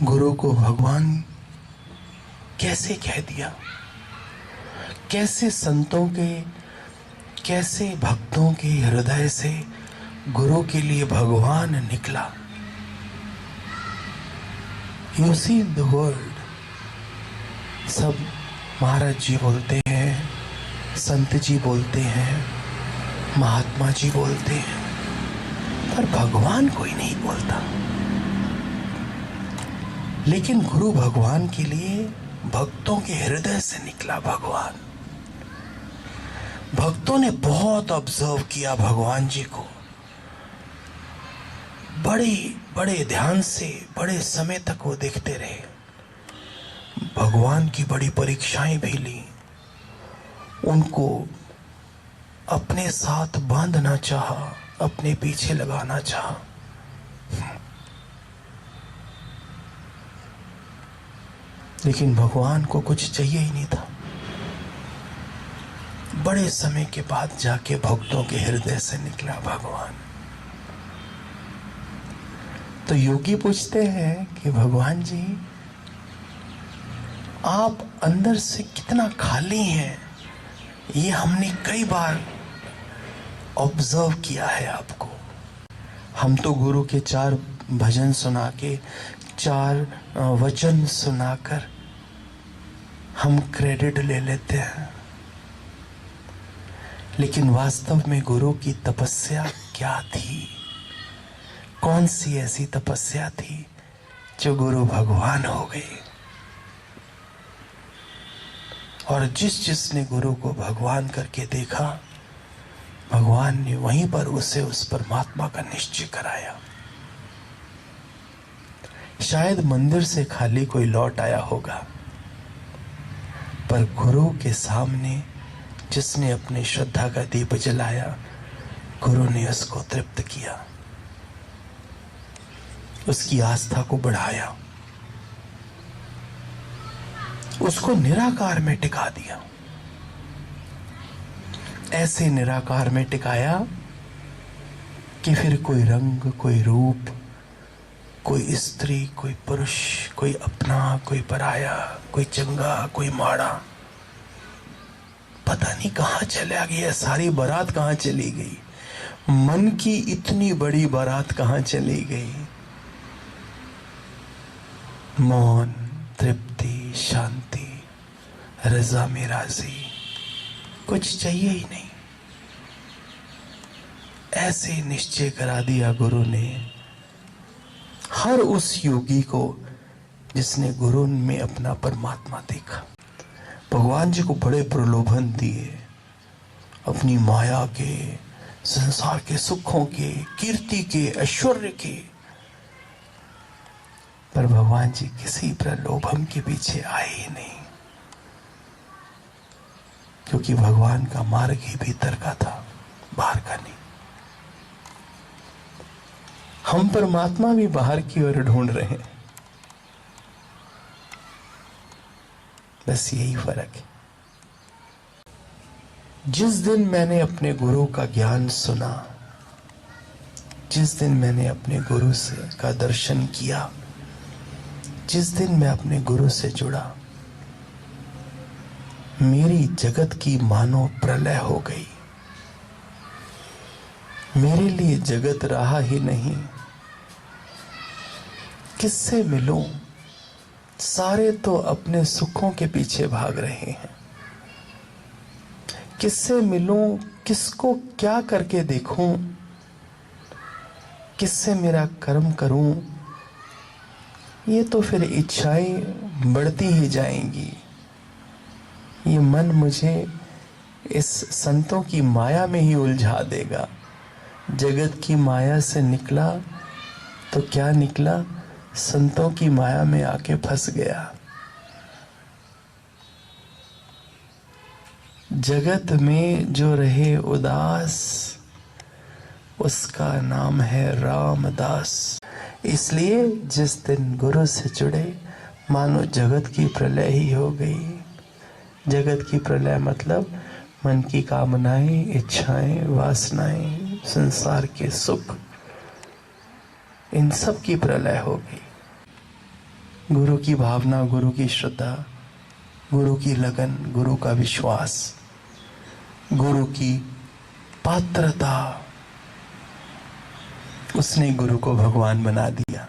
गुरु को भगवान कैसे कह दिया, कैसे संतों के, कैसे भक्तों के हृदय से गुरु के लिए भगवान निकला। यू सी द वर्ल्ड, सब महाराज जी बोलते हैं, संत जी बोलते हैं, महात्मा जी बोलते हैं, पर भगवान कोई नहीं बोलता। लेकिन गुरु भगवान के लिए भक्तों के हृदय से निकला भगवान। भक्तों ने बहुत ऑब्जर्व किया भगवान जी को, बड़े बड़े ध्यान से बड़े समय तक वो देखते रहे। भगवान की बड़ी परीक्षाएं भी ली, उनको अपने साथ बांधना चाहा, अपने पीछे लगाना चाहा। लेकिन भगवान को कुछ चाहिए ही नहीं था। बड़े समय के बाद जाके भक्तों के हृदय से निकला भगवान। तो योगी पूछते हैं कि भगवान जी, आप अंदर से कितना खाली हैं, ये हमने कई बार ऑब्जर्व किया है आपको। हम तो गुरु के 4 भजन सुना के, 4 वचन सुनाकर हम क्रेडिट ले लेते हैं, लेकिन वास्तव में गुरु की तपस्या क्या थी? कौन सी ऐसी तपस्या थी जो गुरु भगवान हो गई? और जिसने गुरु को भगवान करके देखा, भगवान ने वहीं पर उसे उस परमात्मा का निश्चय कराया। शायद मंदिर से खाली कोई लौट आया होगा, पर गुरु के सामने जिसने अपनी श्रद्धा का दीप जलाया, गुरु ने उसको तृप्त किया, उसकी आस्था को बढ़ाया, उसको निराकार में टिका दिया। ऐसे निराकार में टिकाया कि फिर कोई रंग, कोई रूप, कोई स्त्री, कोई पुरुष, कोई अपना, कोई पराया, कोई चंगा, कोई माड़ा, पता नहीं कहां चला गया। सारी बारात कहां चली गई? मन की इतनी बड़ी बारात कहां चली गई? मौन, तृप्ति, शांति, रजा में राजी, कुछ चाहिए ही नहीं। ऐसे निश्चय करा दिया गुरु ने हर उस योगी को जिसने गुरु में अपना परमात्मा देखा। भगवान जी को बड़े प्रलोभन दिए, अपनी माया के, संसार के सुखों के, कीर्ति के, ऐश्वर्य के, पर भगवान जी किसी प्रलोभन के पीछे आए ही नहीं, क्योंकि भगवान का मार्ग ही भीतर का था, बाहर का नहीं। हम परमात्मा भी बाहर की ओर ढूंढ रहे हैं, बस यही फर्क है। जिस दिन मैंने अपने गुरु का ज्ञान सुना, जिस दिन मैंने अपने गुरु से का दर्शन किया, जिस दिन मैं अपने गुरु से जुड़ा, मेरी जगत की मानो प्रलय हो गई। मेरे लिए जगत रहा ही नहीं। किससे मिलूं? सारे तो अपने सुखों के पीछे भाग रहे हैं। किससे मिलूं? किसको क्या करके देखूं? किससे मेरा कर्म करूं? ये तो फिर इच्छाएं बढ़ती ही जाएंगी। ये मन मुझे इस संतों की माया में ही उलझा देगा। जगत की माया से निकला तो क्या निकला? संतों की माया में आके फंस गया। जगत में जो रहे उदास, उसका नाम है रामदास। इसलिए जिस दिन गुरु से जुड़े, मानो जगत की प्रलय ही हो गई। जगत की प्रलय मतलब मन की कामनाएं, इच्छाएं, वासनाएं, संसार के सुख, इन सब की प्रलय हो गई। गुरु की भावना, गुरु की श्रद्धा, गुरु की लगन, गुरु का विश्वास, गुरु की पात्रता, उसने गुरु को भगवान बना दिया।